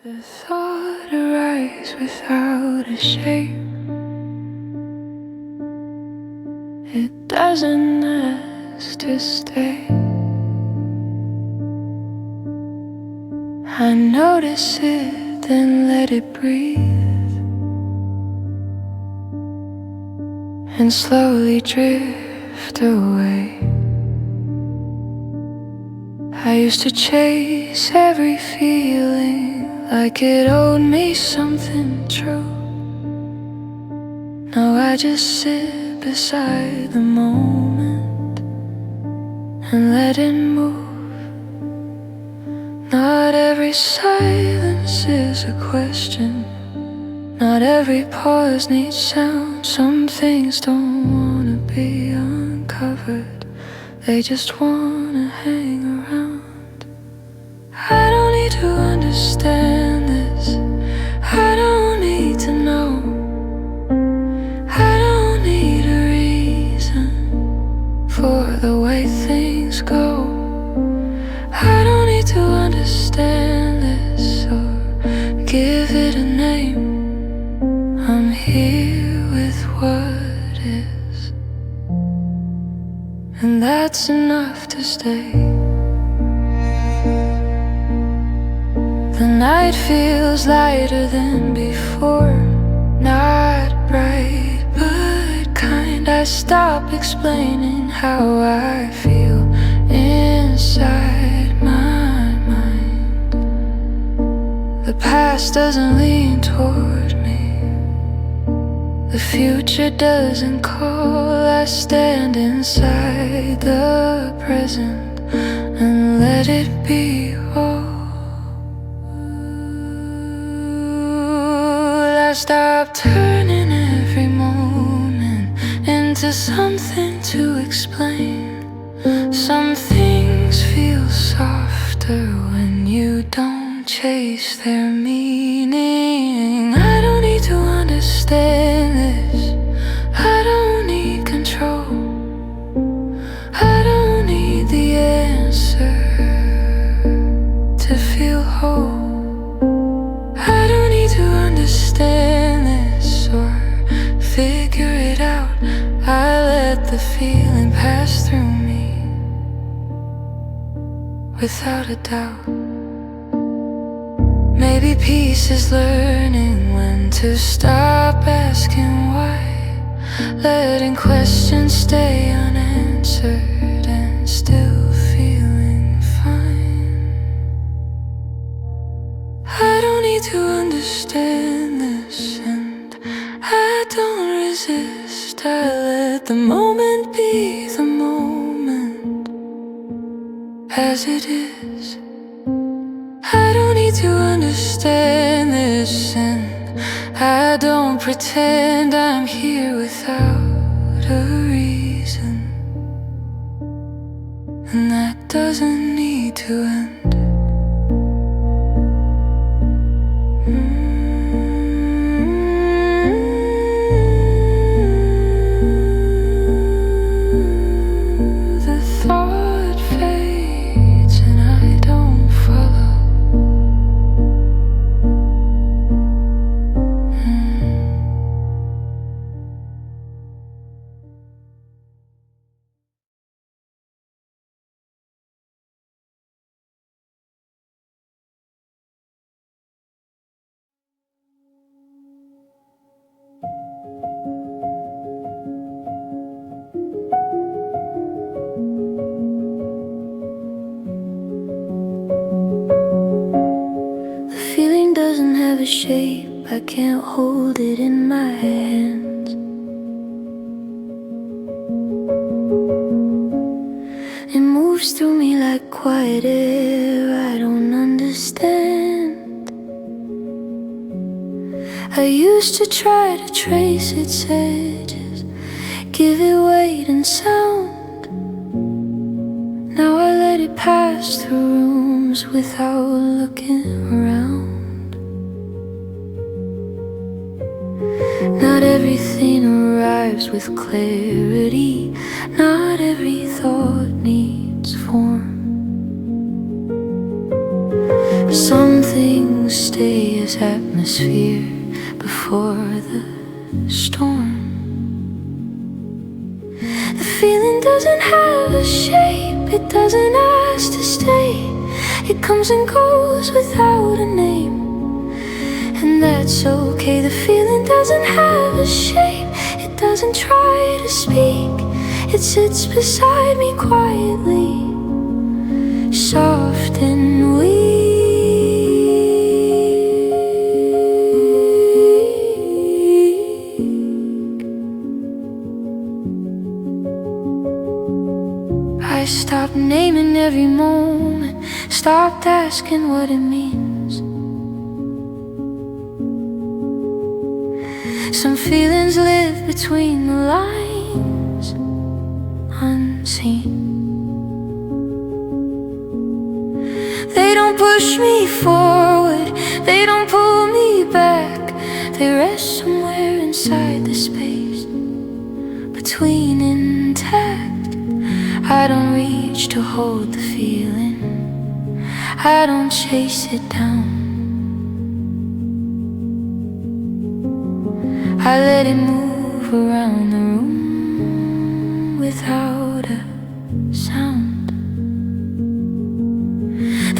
The thought arrives without a shape. It doesn't ask to stay. I notice it, then let it breathe, and slowly drift away. I used to chase every feeling like it owed me something true. Now I just sit beside the moment and let it move. Not every silence is a question. Not every pause needs sound. Some things don't wanna be uncovered, they just wanna hang around. I don't need to understand this, I don't need to know, I don't need a reason for the way things go. I don't need to understand this or give it a name. I'm here with what is, and that's enough to stay. The night feels lighter than before. Not bright, but kind. I stop explaining how I feel inside my mind. The past doesn't lean toward me, the future doesn't call. I stand inside the present and let it be all. I stop turning every moment into something to explain. Some things feel softer when you don't chase their meaning. I don't need to understand this, I don't need control, I don't need the answer to feel whole. I don't need to understand this or figure it out. I let the feeling pass through me without a doubt. Maybe peace is learning when to stop asking why, letting questions stay unanswered and still feeling fine. I don't need to understand this, and I don't resist. I let the moment be the moment as it is. I don't need to understand this, and I don't pretend I'm here without a reason, and that doesn't need to end. The thought fades and I don't follow. The feeling doesn't have a shape, I can't hold it in my hands. It moves through me like quiet air, I don't understand. I used to try to trace its edges, give it weight and sound. Now I let it pass through rooms without looking around. Not everything arrives with clarity, not every thought needs form. Some things things stay as atmosphere before the storm. The feeling doesn't have a shape, it doesn't ask to stay. It comes and goes without a name, and that's okay. The feeling doesn't have a shape, it doesn't try to speak. It sits beside me quietly, soft and weak. I stopped naming every moment, stopped asking what it means. Some feelings live between the lines, unseen. They don't push me forward, they don't pull me back. They rest somewhere inside the space between intact. I don't reach to hold the feeling, I don't chase it down. I let it move around the room without a sound.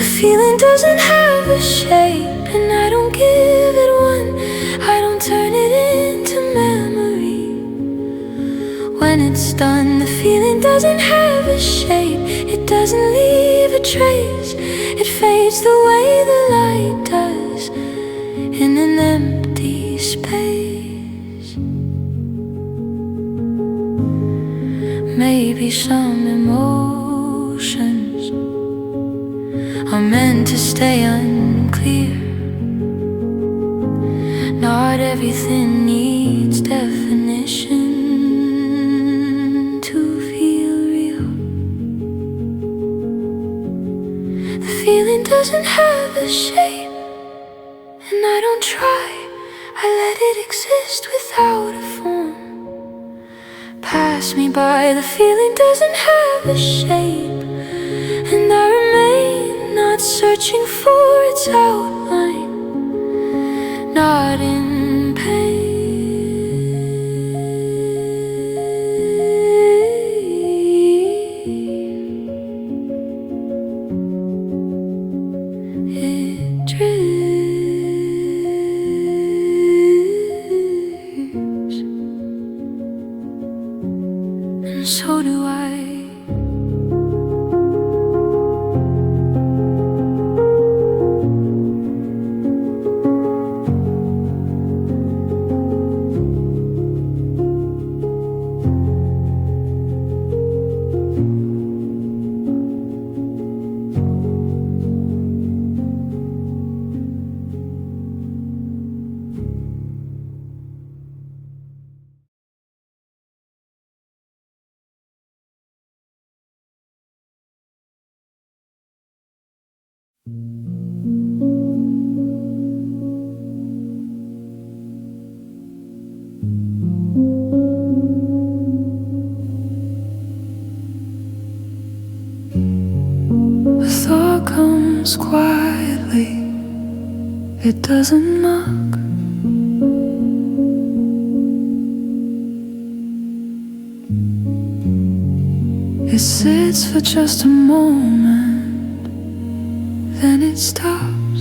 The feeling doesn't have a shape, and I don't give it one. I don't turn it into memory. When it's done, the feeling doesn't have a shape, it doesn't leave a trace. It fades the way the light does in an empty space. Maybe some emotions are meant to stay unclear. Not everything needs definition to feel real. The feeling doesn't have a shape, and I don't try. I let it exist without a form. Pass me by, the feeling doesn't have a shape, and I remain not searching for its outline, not in pain. It drifts, and so do I. The thought comes quietly, it doesn't knock. It sits for just a moment, then it stops.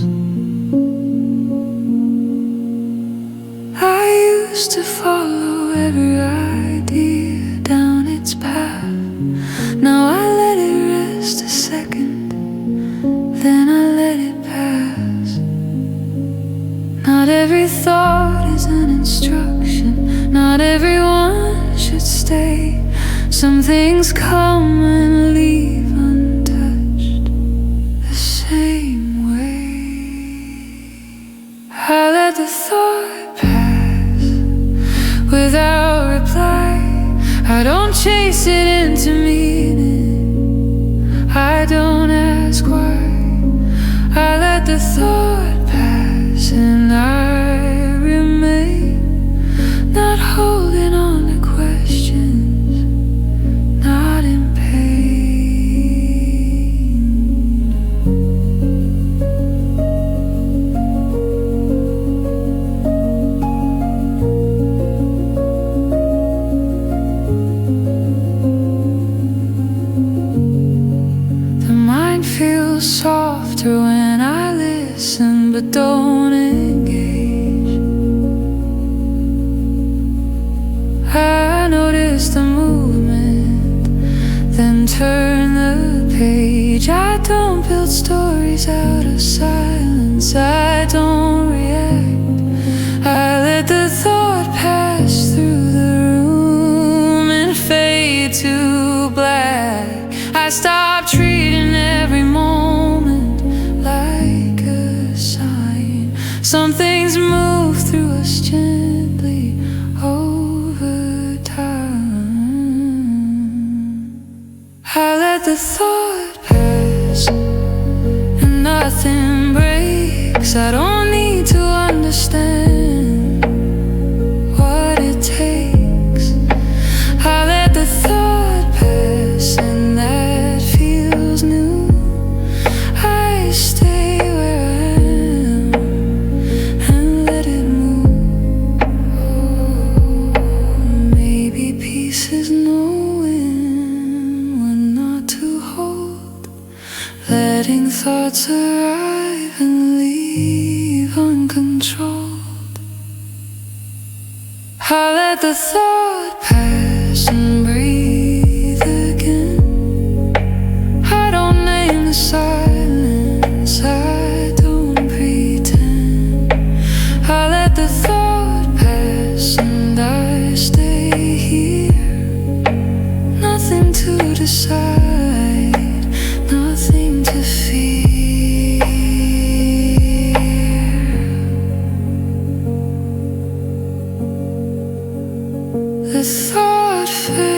I used to follow every idea down its path. Now I let it rest a second, then I let it pass. Not every thought is an instruction, not everyone should stay. Some things come and leave untouched the same way. I let the thought pass without reply. I don't chase it into meaning, I don't ask why. I let the thought pass and I remain, not holding on to questions, not in pain. but don't engage. I notice the movement, then turn the page. I don't build stories out of silence, I don't react. I let the thought pass through the room and fade to black. I stop treating every moment like a sign. Some things move through us gently over time. I let the thought pass and nothing breaks. I don't need to understand what it takes. I let the thought pass and that feels new. I stay where I am and let it move. Oh, maybe peace is knowing when not to hold, letting thoughts arrive and leave uncontrolled. I let the thought pass and breathe again. I don't name the silence, I don't pretend. I let the thought pass and I stay here. Nothing to decide, nothing to fear. The thought fades,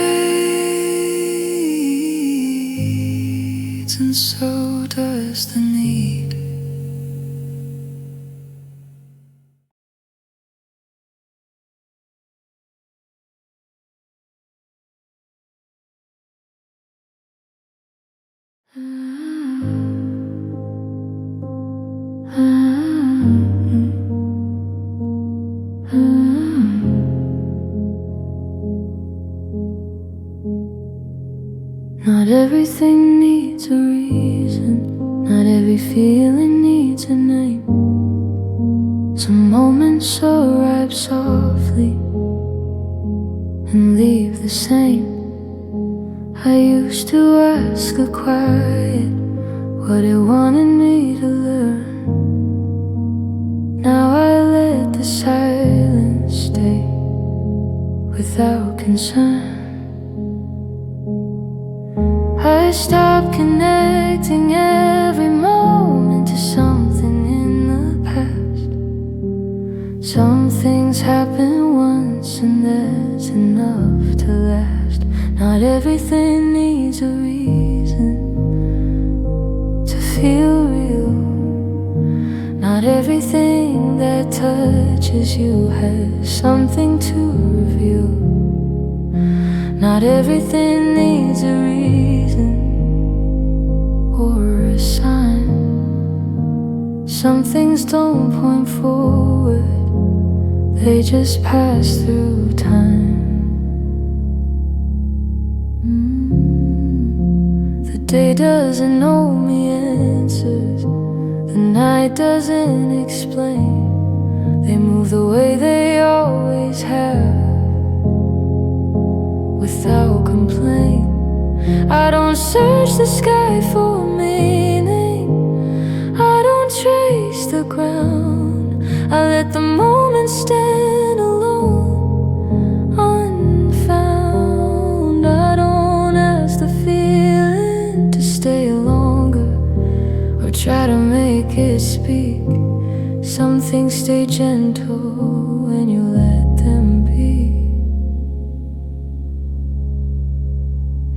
and so does the need. Not everything needs a reason, not every feeling needs a name. Some moments arrive softly and leave the same. I used to ask the quiet what it wanted me to learn. Now I let the silence stay without concern. I stopped connecting every moment to something in the past. Some things happen once and that's enough to last. Not everything needs a reason to feel real. Not everything that touches you has something to reveal. Not everything needs a reason or a sign. Some things don't point forward, they just pass through time. The day doesn't owe me answers, the night doesn't explain. They move the way they always have, without complaint. I don't search the sky for meaning, I don't trace the ground. I let the moment stand alone, unfound. I don't ask the feeling to stay longer or try to make it speak. Some things stay gentle when you let them be.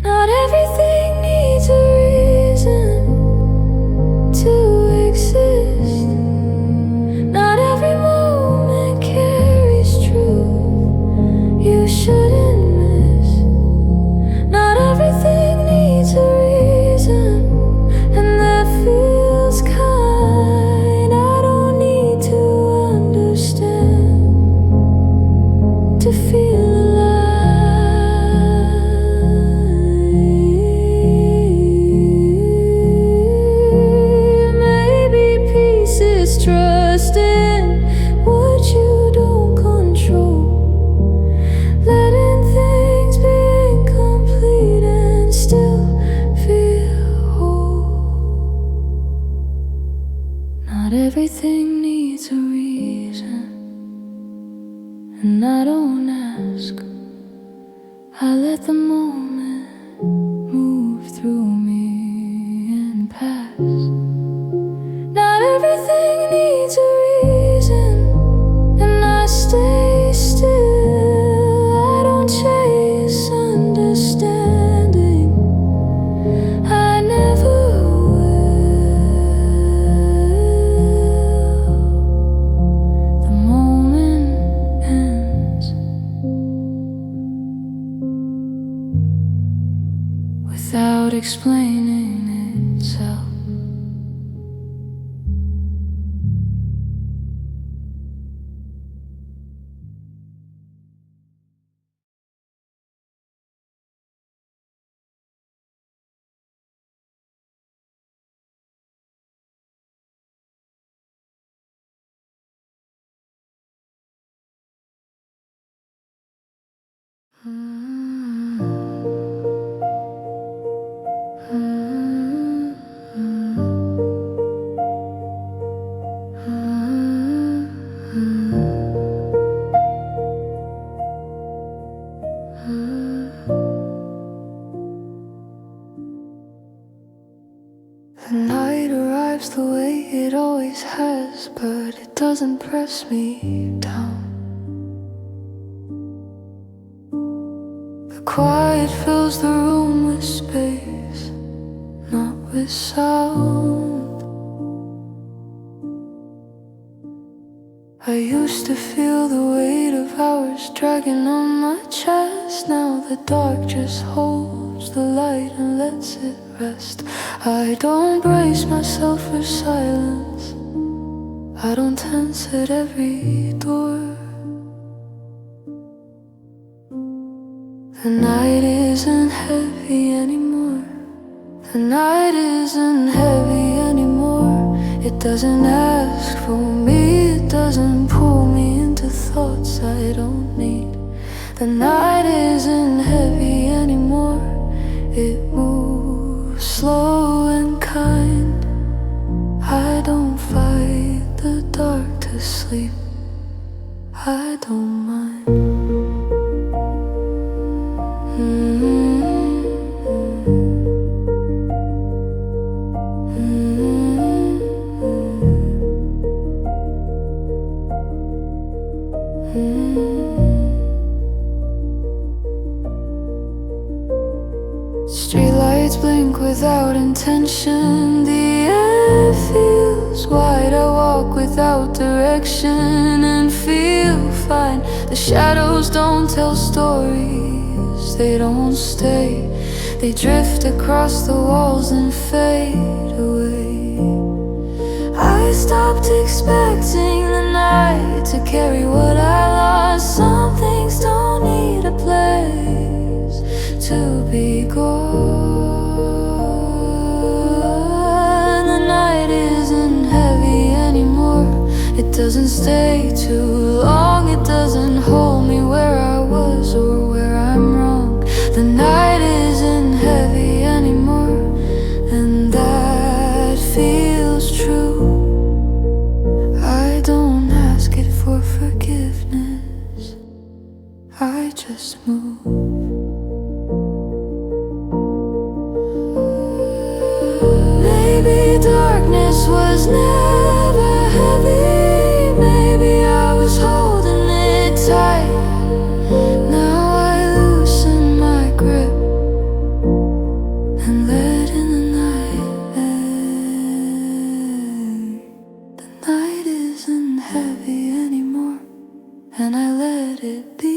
Not everything needs a reason to exist. Not every moment carries truth you shouldn't miss. Not everything needs a reason, and that feels kind. I don't need to understand. explaining itself. The night arrives the way it always has, but it doesn't press me down. The quiet fills the room with space, not with sound. I used to feel the weight of hours dragging on my chest. Now the dark just holds the light and lets it rest. I don't brace myself for silence, I don't tense at every door. The night isn't heavy anymore. The night isn't heavy anymore. It doesn't ask for me, it doesn't pull me into thoughts I don't need. The night isn't heavy anymore. It moves slow and kind. I don't fight the dark to sleep, I don't mind. Streetlights blink without intention. The air feels wide. I walk without direction and feel fine. The shadows don't tell stories, they don't stay. They drift across the walls and fade away. I stopped expecting the night to carry what I lost. Some things don't need a place to be gone. The night isn't heavy anymore. It doesn't stay too long. It doesn't hold me where I was or where I'm wrong. The night isn't heavy anymore, and that feels true. I don't ask it for forgiveness, I just move. Maybe darkness was never heavy. Maybe I was holding it tight. Now I loosen my grip and let in the night. The night isn't heavy anymore, and I let it be.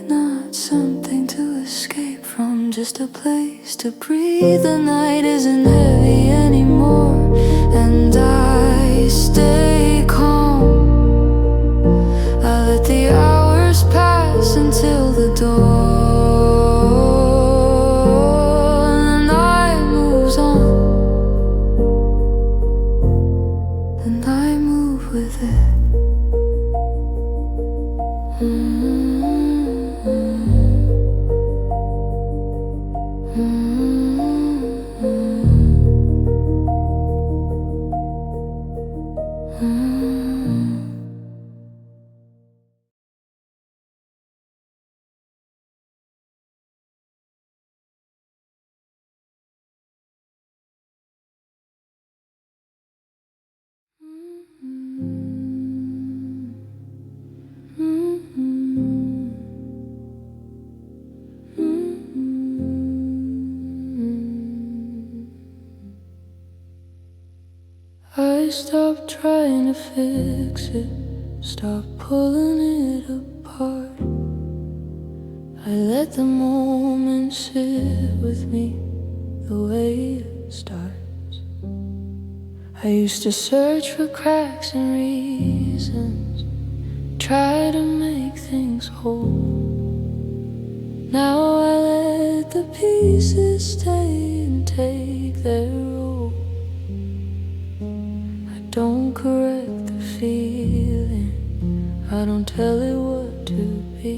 Not something to escape from, just a place to breathe. The night isn't heavy anymore, and I stay calm. I let the hours pass until the dawn. The night moves on, and I move with it. I stopped trying to fix it, stopped pulling it apart. I let the moment sit with me, the way it starts. I used to search for cracks and reasons, try to make things whole. Now I let the pieces stay and take their role. I don't correct the feeling, I don't tell it what to be.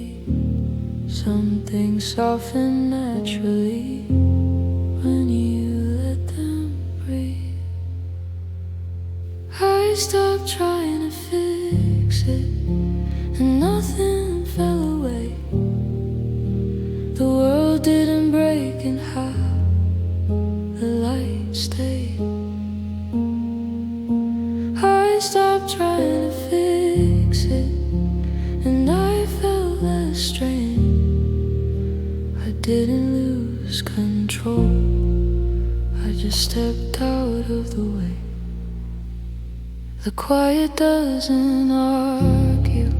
Some things soften naturally when you let them breathe. I stopped trying to fix it, and nothing fell away. The world didn't break in half, the light stayed. I stopped trying to fix it, and I felt less strain. I didn't lose control, I just stepped out of the way. The quiet doesn't argue,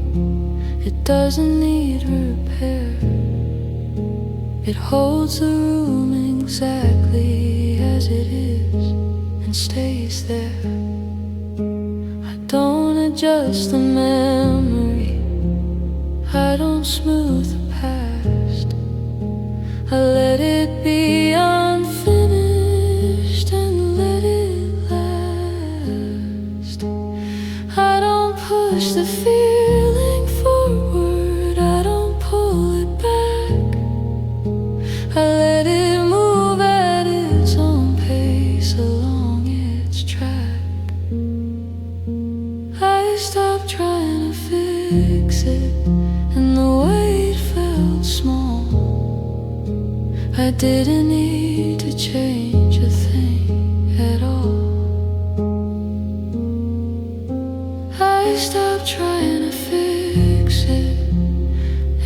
it doesn't need repair. It holds the room exactly as it is and stays there. I don't adjust the memory, I don't smooth the past. I let it be unfinished and let it last. I don't push the feeling forward, I don't pull it back. I let it move at its own pace along its track. I stopped trying to fix it, and the weight felt small. I didn't need to change a thing at all. I stopped trying to fix it,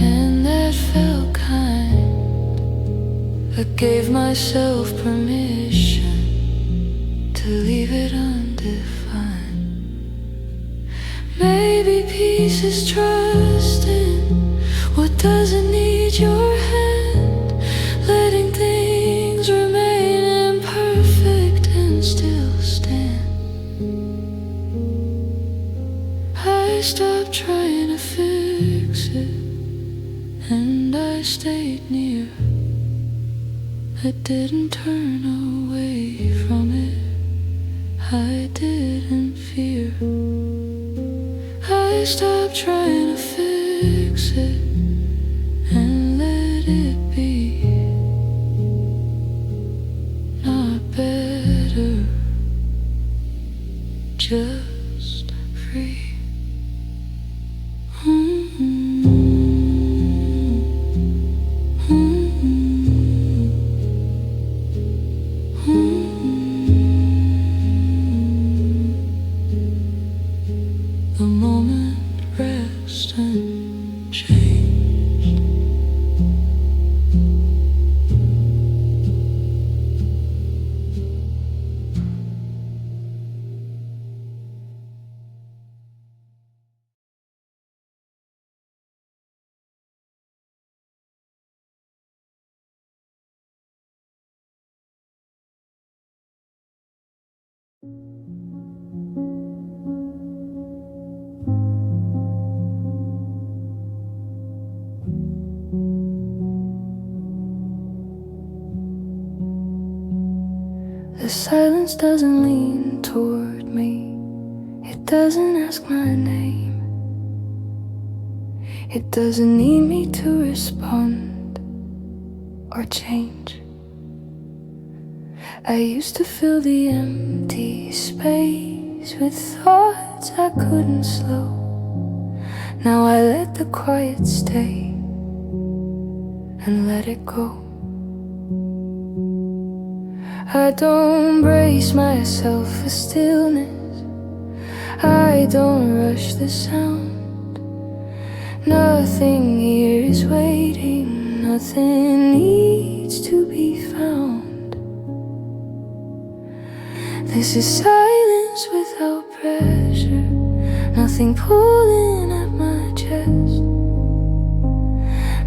and that felt kind. I gave myself permission to leave it undefined. Maybe peace is trusting what doesn't need your hand, letting things remain imperfect and still stand. I stopped trying to fix it, and I stayed near. I didn't turn away from it, I didn't fear. I stopped trying to fix it and let it be. Not better, just free. The moment rest and changed. The silence doesn't lean toward me, it doesn't ask my name, it doesn't need me to respond or change. I used to fill the empty space with thoughts I couldn't slow. Now I let the quiet stay and let it go. I don't brace myself for stillness, I don't rush the sound. Nothing here is waiting, nothing needs to be found. This is silence without pressure, nothing pulling at my chest.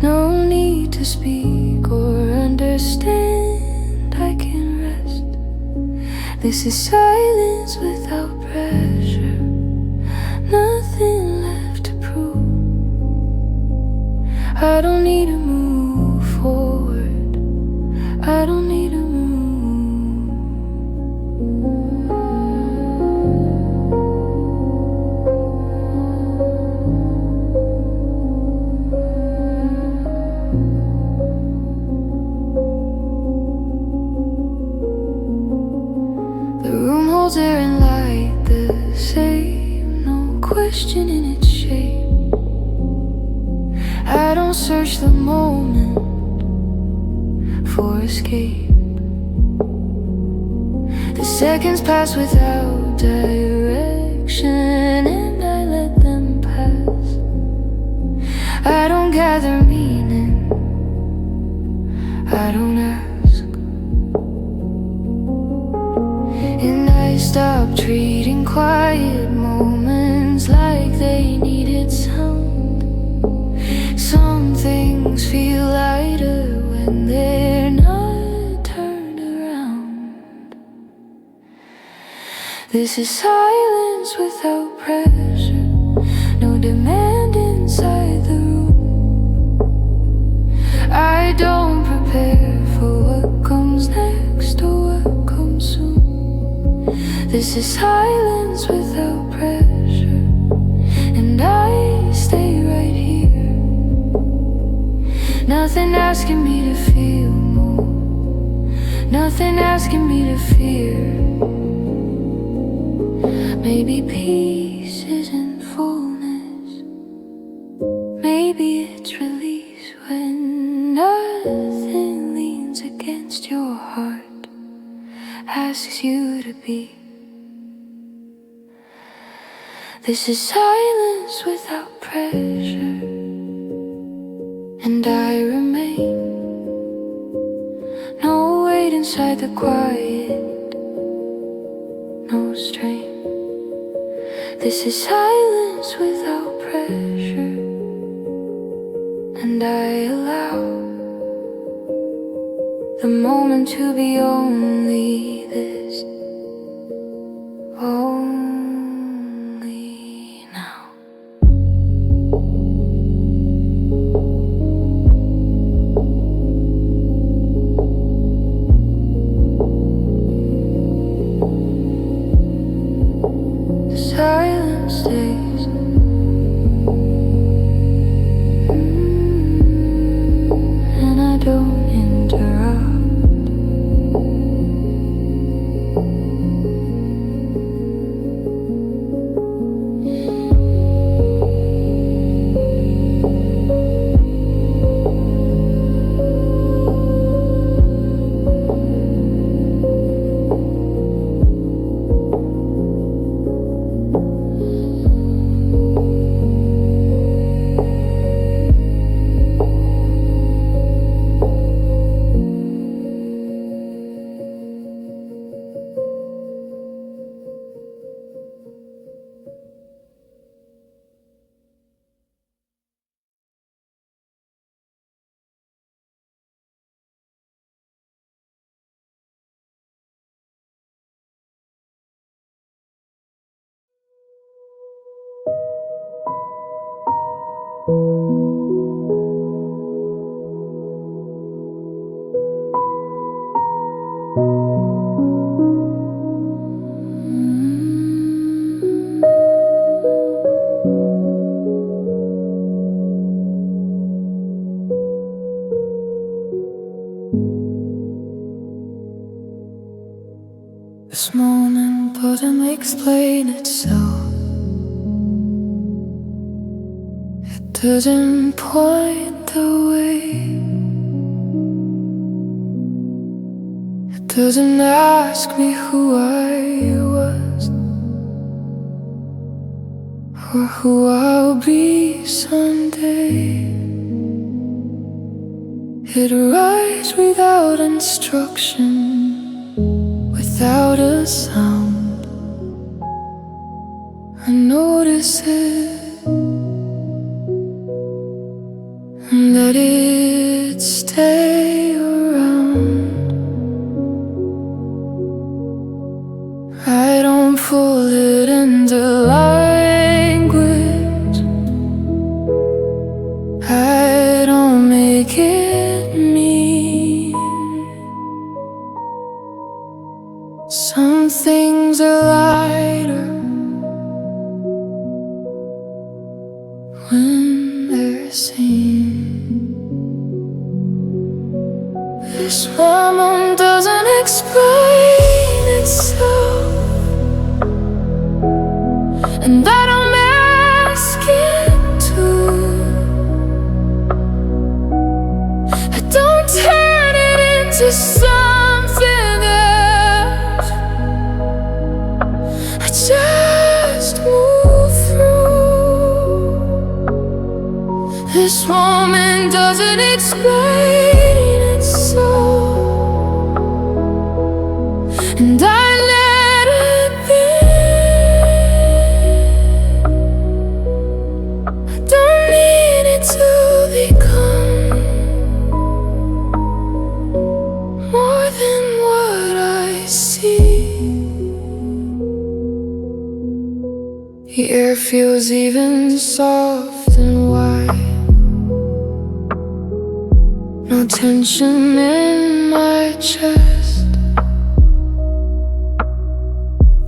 No need to speak or understand, I can This is silence without pressure, nothing left to prove. I don't need to move forward, I don't need to move. The room holds air and light the same, no question in its shape. I don't search the moment for escape. The seconds pass without direction, and I let them pass. I don't gather meaning, I don't ask. And I stop treating quiet moments like they needed sound. Some things feel lighter when they're not turned around. This is silence without pressure, no demand inside the room. I don't prepare for what comes next or what comes soon. This is silence without pressure, and I stay right here. Nothing asking me to feel more, nothing asking me to fear. Maybe peace isn't fullness, maybe it's release when nothing leans against your heart, asks you to be. This is silence without pressure, and I remain. No weight inside the quiet, no strain. This is silence without pressure, and I allow the moment to be only this, only now. Silence stays, and I don't interrupt. This moment doesn't explain itself. It doesn't point the way. It doesn't ask me who I was or who I'll be someday. It arrives without instruction, without a sound. I notice it and let it stay around. when they're seen. This moment doesn't explain itself, and I don't ask it to. I don't turn it into something else. I just move through. This moment doesn't explain itself, and I let it be. I don't need it to become more than what I see. The air feels even soft and wide. No tension in my chest.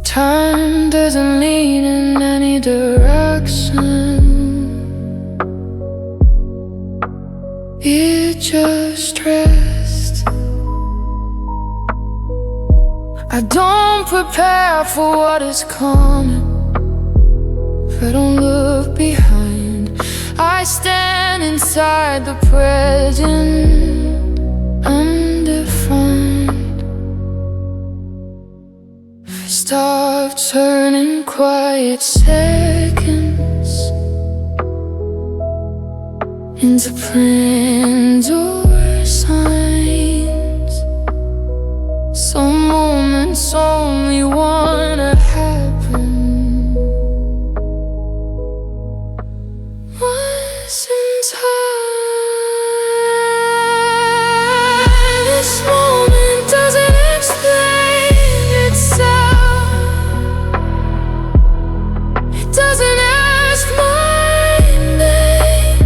Time doesn't lean in any direction. It just rests. I don't prepare for what is coming. I don't look behind. I stand inside the present, undefined. I stop turning quiet seconds into plans or signs. Some moments only wanna happen once in time. This moment doesn't explain itself. It doesn't ask my name.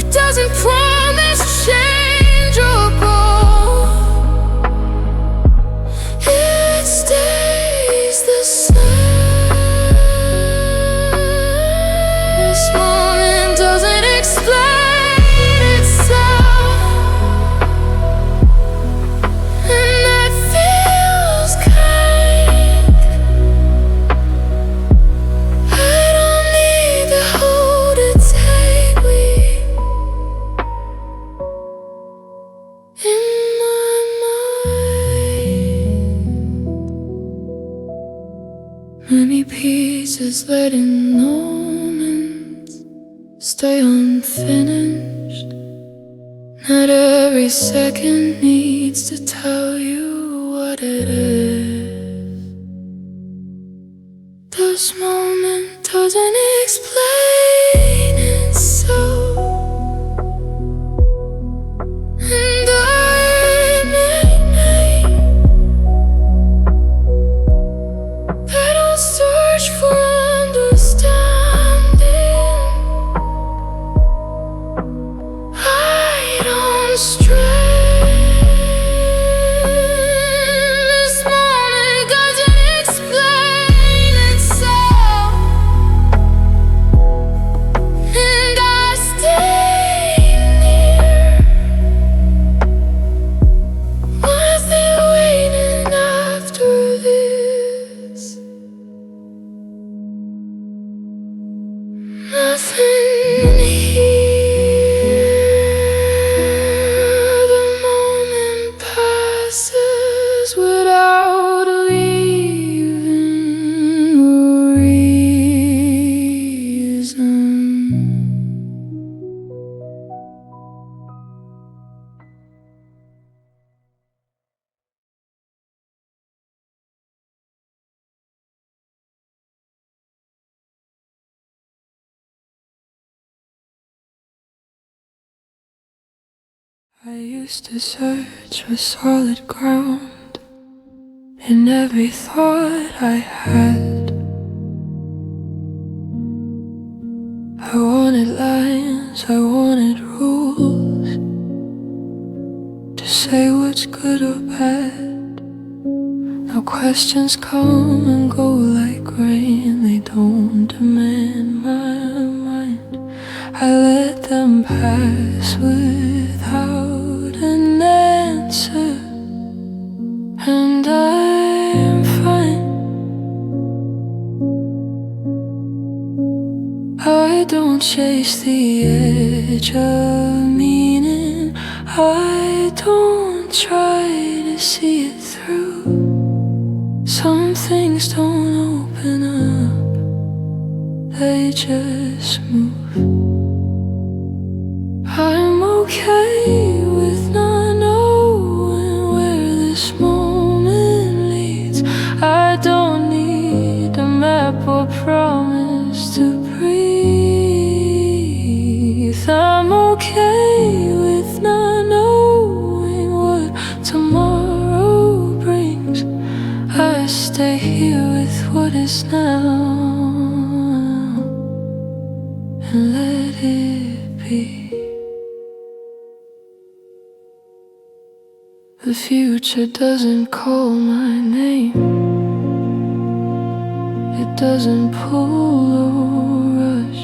It doesn't promise change or growth. It stays the same. This moment doesn't explain itself, and that feels kind. I don't need the whole to take me in my mind. Many pieces letting moments stay unfinished. Not every second needs to tell you what it is. This moment doesn't explain itself, and I don't search for understanding. I don't stray. This moment doesn't explain itself, and I stay near. Worth it waiting after this. Nothing here. The moment passes without leaving a reason. I used to search for solid ground in every thought I had. I wanted lines, I wanted rules to say what's good or bad. Now questions come and go like rain, they don't demand my mind. I let them pass without an answer, and I'm fine. I don't chase the edge of meaning. I don't try to see it through. Some things don't open up, they just move. I'm okay with not knowing where this moment leads. I don't need a map or promise to breathe. I'm okay with not knowing what tomorrow brings. I stay here with what is now and let it be. The future doesn't call my name. It doesn't pull or rush.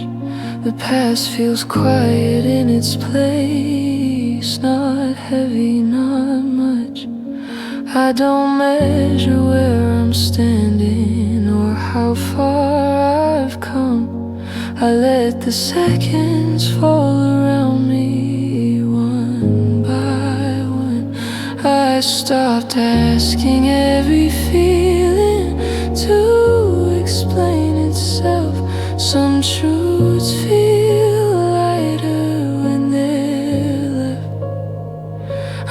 The past feels quiet in its place, not heavy, not much. I don't measure where I'm standing or how far I've come. I let the seconds fall around me one by one. I stopped asking every feeling to explain itself. Some truths feel lighter when they're left.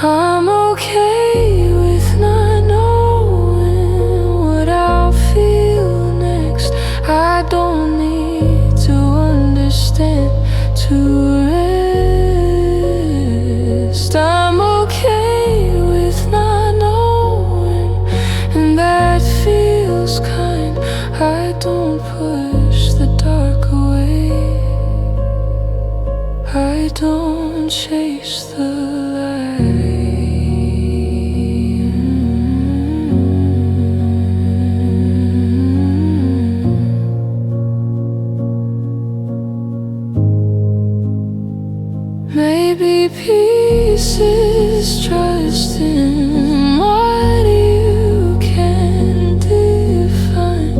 I'm okay with not knowing what I'll feel next. I don't need to understand to rest. I'm okay with not knowing, and that feels kind. I don't push the dark away. I don't chase the light. Maybe peace is trust in what you can define.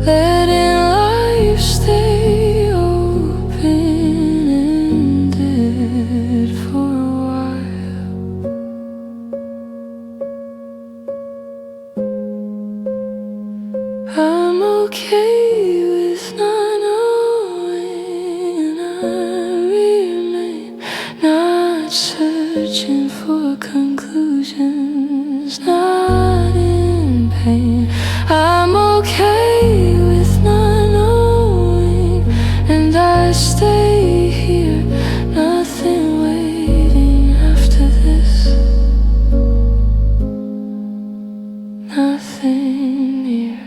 Letting life stay open-ended for a while. I'm okay with not knowing. I remain not searching for conclusions, not in pain. I'm okay with not knowing, and I stay here, nothing waiting after this, nothing near.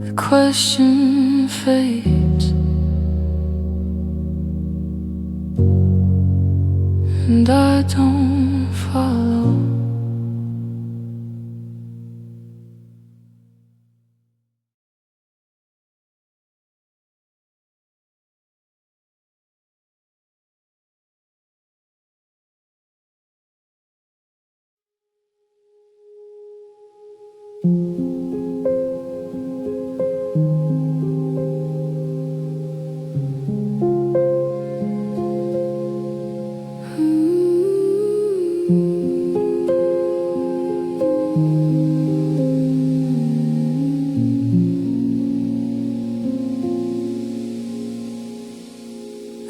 The question fades, and I don't follow.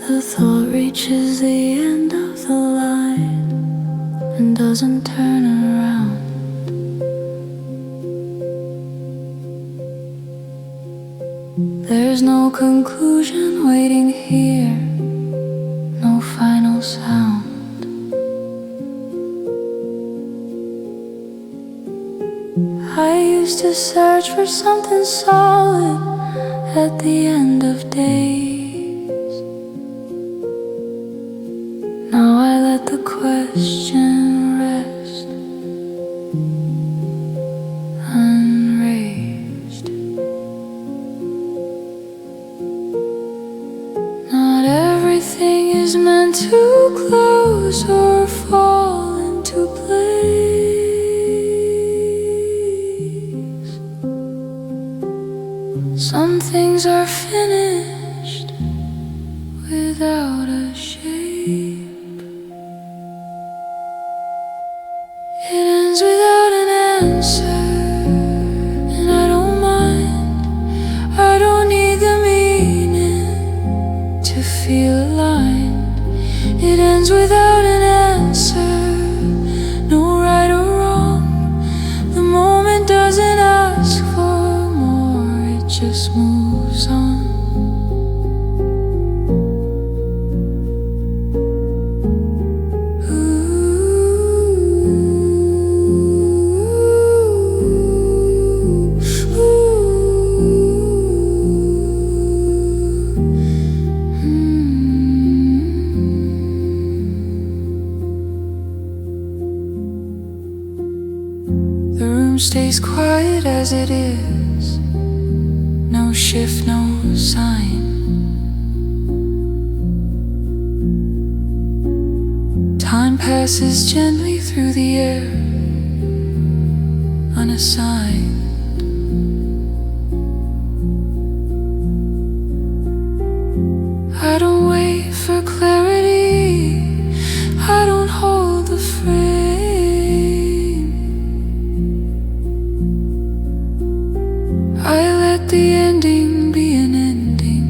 The thought reaches the end of the line and doesn't turn around. There's no conclusion waiting here, no final sound. I used used to search for something solid at the end of days. Now I let the question rest unraised. Not everything is meant to close or fall into place. Some things are finished without a shape. It ends without an answer, and I don't mind. I don't need the meaning to feel aligned. It ends without an answer, no right or wrong. The moment doesn't ask for more, it just moves on. The room stays quiet as it is, no shift, no sign. Time passes gently through the air, unassigned. I don't wait for clarity, I don't hold the frame. I let the ending be an ending,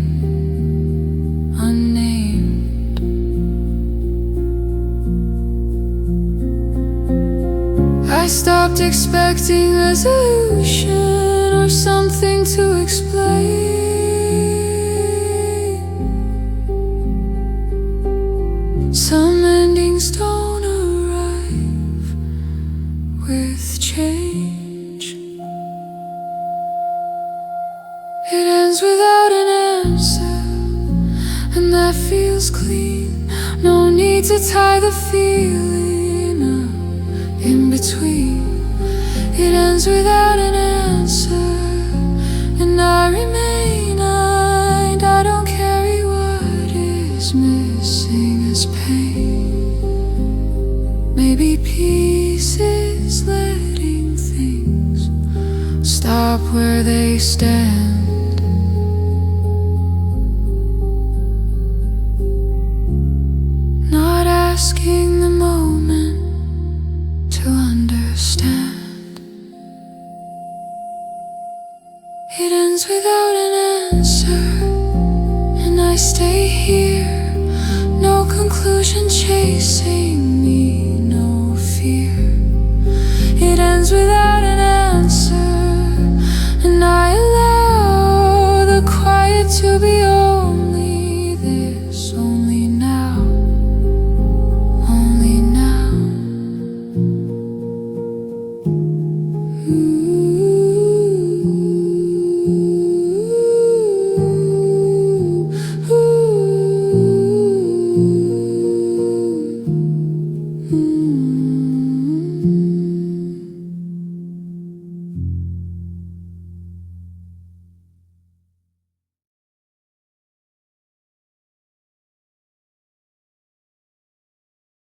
unnamed. I stopped expecting resolution or something to explain. Some endings don't arrive with change. It ends without an answer, and that feels clean. No need to tie the feeling up in between. It ends without an answer, and I remain. I don't carry what is missing as pain. Maybe peace is letting things stop where they stand. Not asking the moment to understand. It ends without an answer, and I stay here. No conclusion chasing me, no fear. It ends without an